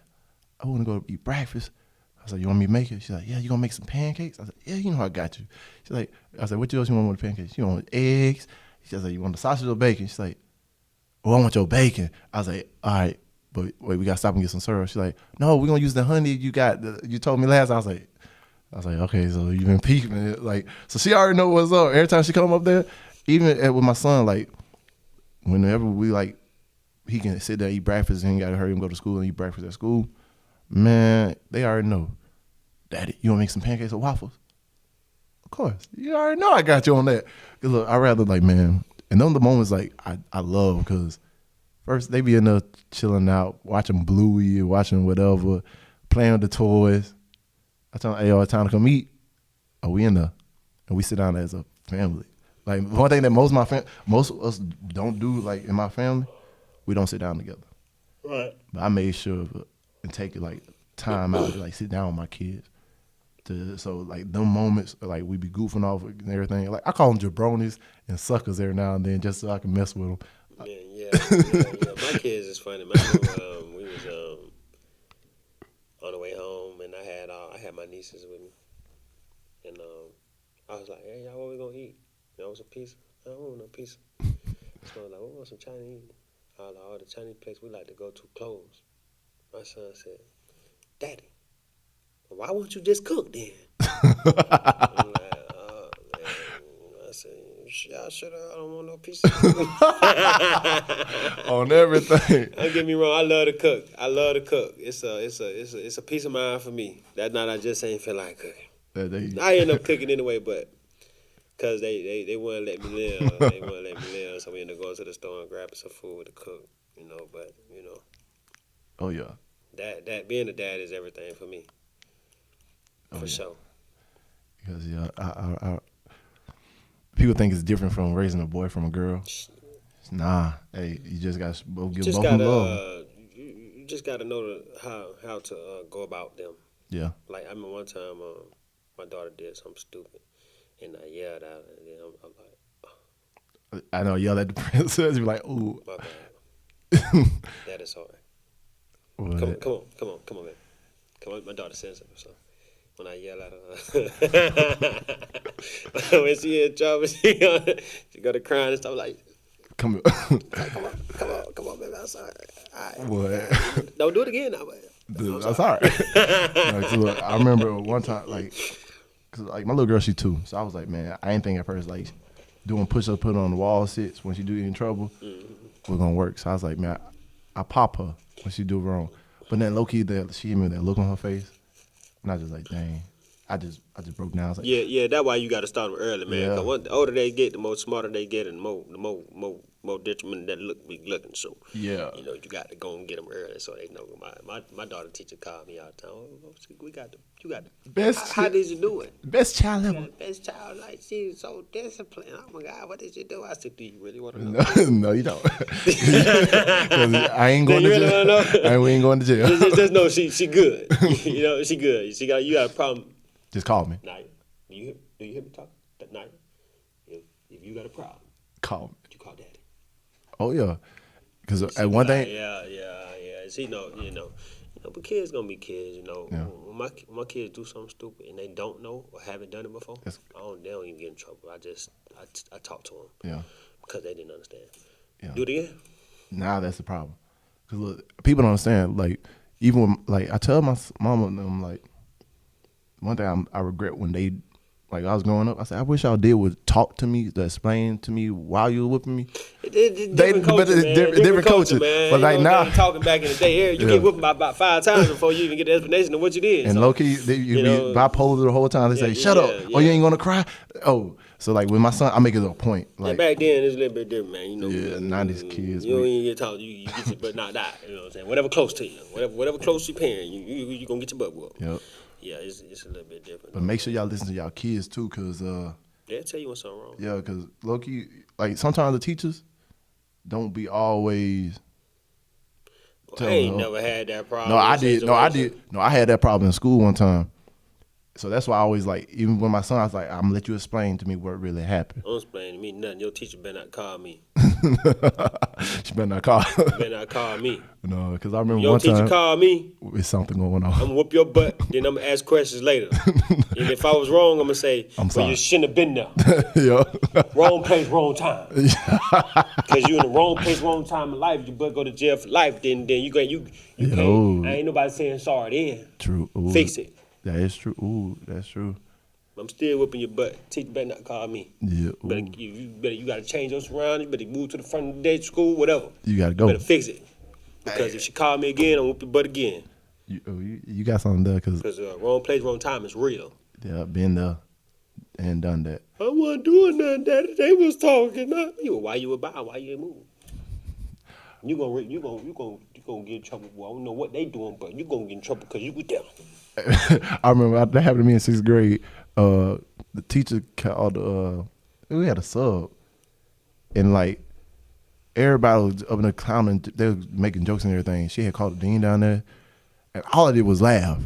I want to go eat breakfast. I was like, you want me to make it? She's like, yeah, you gonna make some pancakes? I was like, yeah, you know I got you. She's like, I was like, what else you want with the pancakes? You want eggs? She's like, you want the sausage or bacon? She's like, oh, I want your bacon. I was like, all right, but wait, we gotta stop and get some syrup. She's like, no, we're gonna use the honey you got. You told me last. I was like, okay, so you been peeking, like, so she already know what's up. Every time she come up there, even with my son, like, whenever we like, he can sit there eat breakfast and he gotta hurry and go to school and eat breakfast at school. Man, they already know. Daddy, you wanna make some pancakes or waffles? Of course, you already know I got you on that. Cause look, I rather like, man, and those are the moments like I love, because first they be in there chilling out, watching Bluey, watching whatever, playing with the toys. I tell them, hey, y'all, it's time to come eat. Oh, we in there, and we sit down as a family. Like one thing that most of us don't do, like in my family, we don't sit down together. Right. But I made sure and take like time out to like sit down with my kids. So like them moments, like we be goofing off and everything. Like I call them jabronis and suckers every now and then, just so I can mess with them. Yeah. My kids is funny. We was on the way home, and I had my nieces with me, and I was like, hey, y'all, what we gonna eat? You know, some pizza. I don't want no pizza. So I was like, we want some Chinese. I was like, all the Chinese places we like to go to closed. My son said, Daddy, why won't you just cook then? I'm like, oh, man. I said, y'all shut up. I don't want no pizza. On everything. Don't get me wrong. I love to cook. It's a peace of mind for me. That night I just ain't feel like cooking. I end up cooking anyway, but because they wouldn't let me live. They wouldn't let me live. So we ended up going to the store and grabbing some food to cook. But Oh yeah. That being a dad is everything for me. For sure. Because I people think it's different from raising a boy from a girl. Nah, hey, you just got to give both of them love. You just got to know how to go about them. Yeah. Like I remember one time, my daughter did something stupid, and I yelled at her, and then I'm like, I know, yell at the princess. You're like, ooh. my bad. That is hard. What? Come on, man. Come on, my daughter said something, so. When I yell at her, when she in trouble, she go to crying and stuff like, come on, baby, I'm sorry. Right. What? Don't do it again now, Dude, I'm sorry. Like, look, I remember one time, like, cause like my little girl, she 2, so I was like, man, I ain't think at first like doing push-ups, put her on the wall sits when she do in trouble, was gonna work. So I was like, man, I pop her when she do wrong, but then low key, she gave me that look on her face. And I just like, dang, I just broke down. I was like, yeah, that's why you got to start them early, man. Yeah. Cause the older they get, the more smarter they get, and the more detriment that be looking. So yeah, you got to go and get them early so they know. My daughter teacher called me all the time. Oh, you got the best. How did you do it? Best child ever. Best child, like she's so disciplined. Oh my God, what did you do? I said, do you really want to know? No, you don't. 'Cause I ain't going to jail. We ain't going to jail. Just know she good. She good. You got a problem. Just call me. Naya, do you hear me talk? Naya, if you got a problem, call me. You call Daddy. Oh yeah, because at one thing. Yeah. She know. But kids gonna be kids. Yeah. When my kids do something stupid and they don't know or haven't done it before, they don't even get in trouble. I talk to them. Yeah. Because they didn't understand. Yeah. Do it again. Nah, that's the problem. Because look, people don't understand. Like even when, like I tell my mama and them, like one thing I regret when they, like I was growing up, I said I wish y'all did was talk to me, to explain to me while you were whipping me. Different culture, man. But like now, talking back in the day, you get whipped by about 5 times before you even get the explanation of what you did. And low key, you be bipolar the whole time. They say, "Shut up! Oh, you ain't gonna cry." Oh, so like with my son, I make it a point. Like back then, it's a little bit different, man. Yeah, 90s kids. You don't even get taught. You get your butt knocked out. You know what I'm saying? Whatever close to you, whatever close to your parent, you gonna get your butt whooped. Yep. Yeah, it's a little bit different. But make sure y'all listen to y'all kids too, cause they'll tell you when something wrong. Yeah, cause low key, like sometimes the teachers don't be always I ain't never had that problem. No, I did. No, I did. No, I had that problem in school one time. So that's why I always like, even when my son, I was like, I'm gonna let you explain to me what really happened. Don't explain to me nothing. Your teacher better not call me. She better not call. You better not call me. No, because I remember Your one time. teacher called me. With something going on. I'm gonna whoop your butt. Then I'm gonna ask questions later. And if I was wrong, I'm gonna say, I'm sorry. You shouldn't have been there. Yeah. Wrong place, wrong time. Because you in the wrong place, wrong time in life. You better go to jail for life. Then you can't. I ain't nobody saying sorry then. True. Ooh, Fix it. That is true. Ooh, that's true. I'm still whipping your butt. Teacher better not call me. Yeah. You gotta change your surroundings. You better move to the front of the day to school, whatever. You gotta go. You better fix it. Because if she call me again, I'm whoop your butt again. You got something there because wrong place, wrong time is real. Yeah, been there and done that. I wasn't doing nothing, Daddy. They was talking, not me. Well, why you about? Why you ain't moving? You gonna get in trouble. Well, I don't know what they doing, but you gonna get in trouble because you was there. I remember that happened to me in 6th grade. The teacher called. We had a sub, and like everybody was up in the clowning. They were making jokes and everything. She had called the dean down there, and all I did was laugh.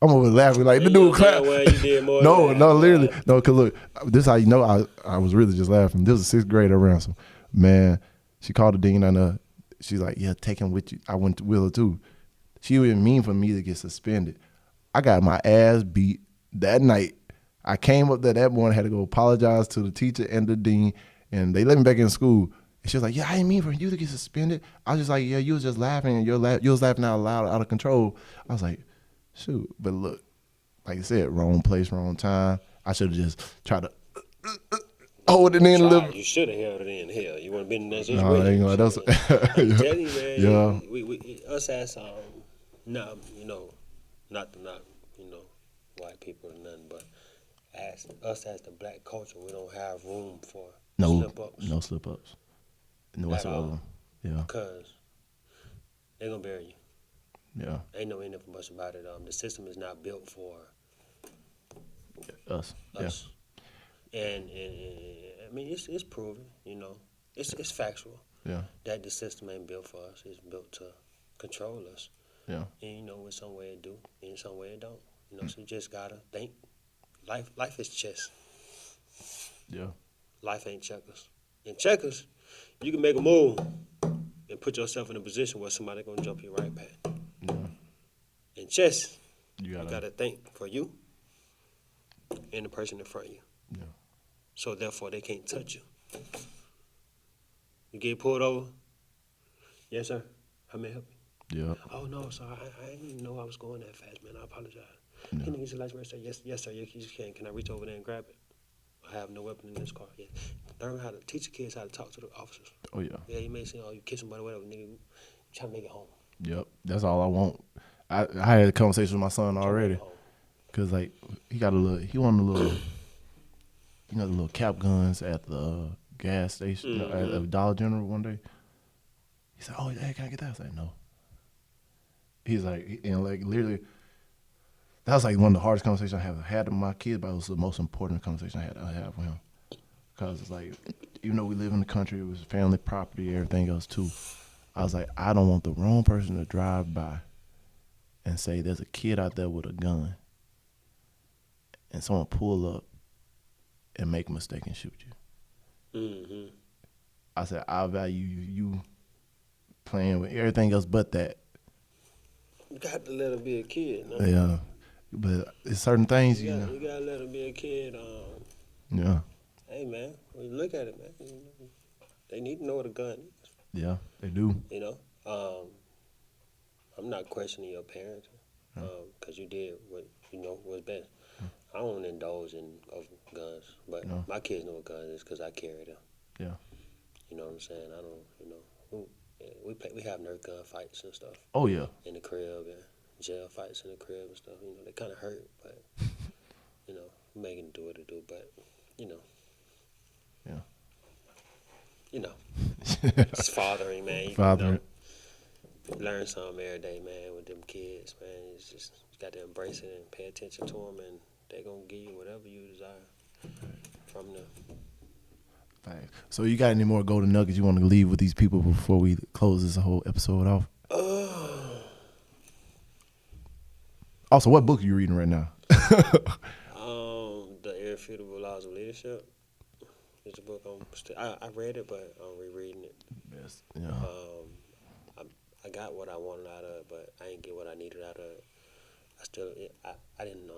I'm over laughing like the dude clap. No, literally, no. Cause look, this is how you know I was really just laughing. This was 6th grade at ransom. Man, she called the dean down there. She's like, yeah, take him with you. I went to Wheeler too. She didn't mean for me to get suspended. I got my ass beat that night. I came up there that morning, had to go apologize to the teacher and the dean, and they let me back in school. And she was like, yeah, I didn't mean for you to get suspended. I was just like, yeah, you was just laughing, and you was laughing out loud, out of control. I was like, shoot. But look, like I said, wrong place, wrong time. I should have just tried to hold it in a little. You should have held it in. Hell, you wouldn't have been in that situation. No, I ain't gonna. That's I'm telling you, man. Yeah. We us as not to knock white people or nothing, but as us as the black culture, we don't have room for slip-ups. No slip-ups. No whatsoever. Yeah. Because they're going to bury you. Yeah. Ain't no anything much about it. The system is not built for us. Yeah. And I mean, it's proven, it's factual. Yeah. That the system ain't built for us. It's built to control us. Yeah. And in some way it do, and in some way it don't. So you just gotta think. Life is chess. Yeah. Life ain't checkers. In checkers, you can make a move and put yourself in a position where somebody gonna jump you right back. Yeah. In chess, you gotta think for you and the person in front of you. Yeah. So therefore, they can't touch you. You get pulled over. Yes, sir. How may I help you? Yeah. Oh no, sir. I didn't even know I was going that fast, man. I apologize. Yeah. Can you use your license? Sir? Yes, sir. You can. Can I reach over there and grab it? I have no weapon in this car. Yeah. Learn how to teach the kids how to talk to the officers. Oh yeah. Yeah, you may say, oh, you kiss somebody, whatever, nigga. Try to make it home. Yep. That's all I want. I had a conversation with my son already, cause like he wanted a little, the little cap guns at the gas station at Dollar General one day. He said, "Oh, hey, can I get that?" I said, "No." He's like, and like literally, that was like one of the hardest conversations I have had with my kids, but it was the most important conversation I had with him. Because it's like, even though we live in the country, it was family property, everything else too. I was like, I don't want the wrong person to drive by and say there's a kid out there with a gun, and someone pull up and make a mistake and shoot you. Mm-hmm. I said, I value you playing with everything else but that. You got to let her be a kid. No? Yeah, but it's certain things you gotta let her be a kid. Yeah. Hey man, when you look at it, man, they need to know what a gun is. Yeah, they do. I'm not questioning your parenting, because you did what was best. I don't indulge in guns, but my kids know what guns is because I carry them. Yeah. You know what I'm saying? I don't, we have Nerf gun fights and stuff. Oh yeah. In the crib and jail fights in the crib and stuff. They kind of hurt, but making do what it do. But Yeah. It's fathering, man. Fathering. Learn something every day, man, with them kids, man. It's just, you got to embrace it and pay attention to them, and they're going to give you whatever you desire from them. Thanks. So you got any more golden nuggets you want to leave with these people before we close this whole episode off? Also, what book are you reading right now? The Irrefutable Laws of Leadership. It's a book I read it, but I'm rereading it. Yes. Yeah. I got what I wanted out of it, but I didn't get what I needed out of it. I didn't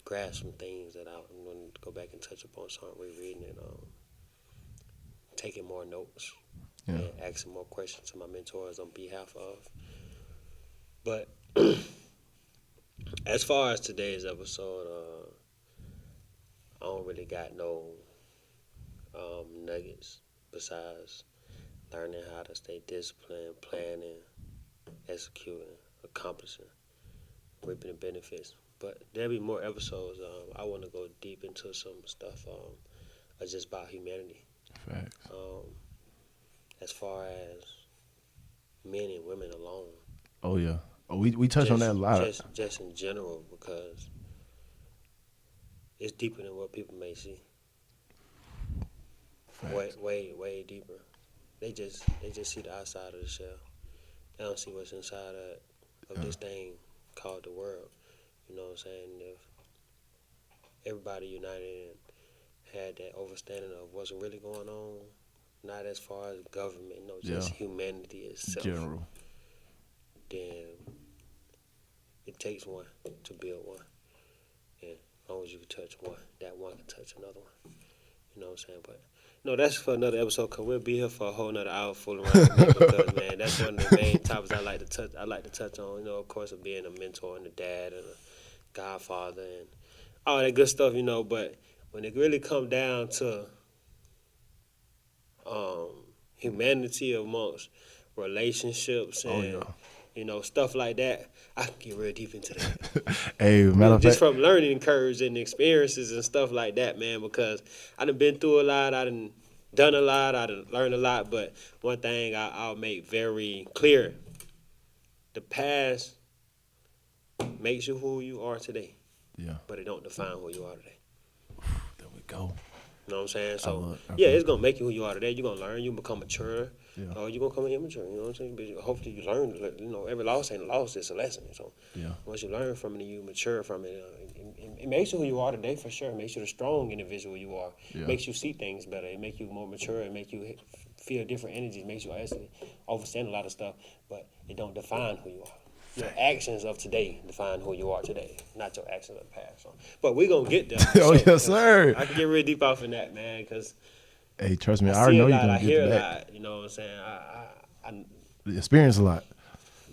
grasp some things that I'm going to go back and touch upon. So I'm rereading it, taking more notes, and asking more questions to my mentors on behalf of. But as far as today's episode, I don't really got no nuggets besides learning how to stay disciplined, planning, executing, accomplishing, reaping the benefits. But there'll be more episodes. I want to go deep into some stuff just about humanity. Facts. As far as men and women alone. Oh yeah. Oh, we touch on that a lot. Just in general, because it's deeper than what people may see. Facts. Way deeper. They just see the outside of the shell. They don't see what's inside of this thing called the world. You know what I'm saying? If everybody united and had that understanding of what's really going on, not as far as government, just humanity itself. General. Then it takes one to build one. And as long as you can touch one, that one can touch another one. You know what I'm saying? But no, that's for another episode, because we'll be here for a whole nother hour fooling around with me, because, man, that's one of the main topics I like to touch on, of course, of being a mentor and a dad and a godfather and all that good stuff, but when it really come down to humanity amongst relationships and stuff like that, I can get real deep into that. Hey, matter of fact, just from learning curves and experiences and stuff like that, man, because I done been through a lot, I done done a lot, I done learned a lot, but one thing I'll make very clear, the past makes you who you are today. Yeah. But it don't define who you are today. There we go. You know what I'm saying? So, it's going to make you who you are today. You're going to learn. You become mature. Or you're going to come immature. You know what I'm saying? But hopefully you learn. Every loss ain't a loss. It's a lesson. So once you learn from it and you mature from it, it makes you who you are today for sure. It makes you the strong individual you are. It makes you see things better. It makes you more mature. It makes you feel different energies. It makes you actually understand a lot of stuff. But it don't define who you are. Your actions of today define who you are today, not your actions of the past. So, but we're going to get there. Yes, sir. I can get real deep off in that, man, because hey, trust me, I already know you're going to get back. I hear a lot, you know what I'm saying? I experience a lot.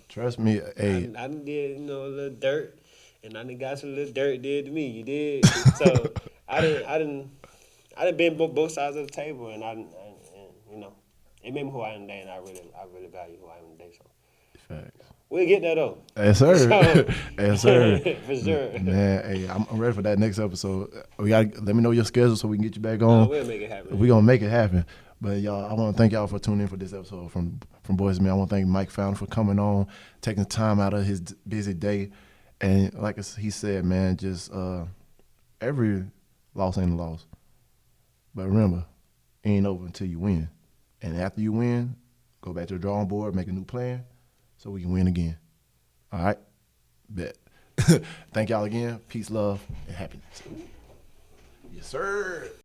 Trust me. Hey. I done did, a little dirt, and I done got some little dirt did to me, you did? So I done been both sides of the table, and it made me who I am today, and I really value who I am today. So. Facts. We'll get that though. Yes, sir. Yes, sir. For sure. Man, hey, I'm ready for that next episode. Let me know your schedule so we can get you back on. We'll make it happen. We're gonna make it happen. But y'all, I want to thank y'all for tuning in for this episode from Boyz II Men. I want to thank Mike Founder for coming on, taking time out of his busy day, and like he said, man, just every loss ain't a loss. But remember, it ain't over until you win. And after you win, go back to the drawing board, make a new plan, so we can win again. All right? Bet. Thank y'all again. Peace, love, and happiness. Yes, sir.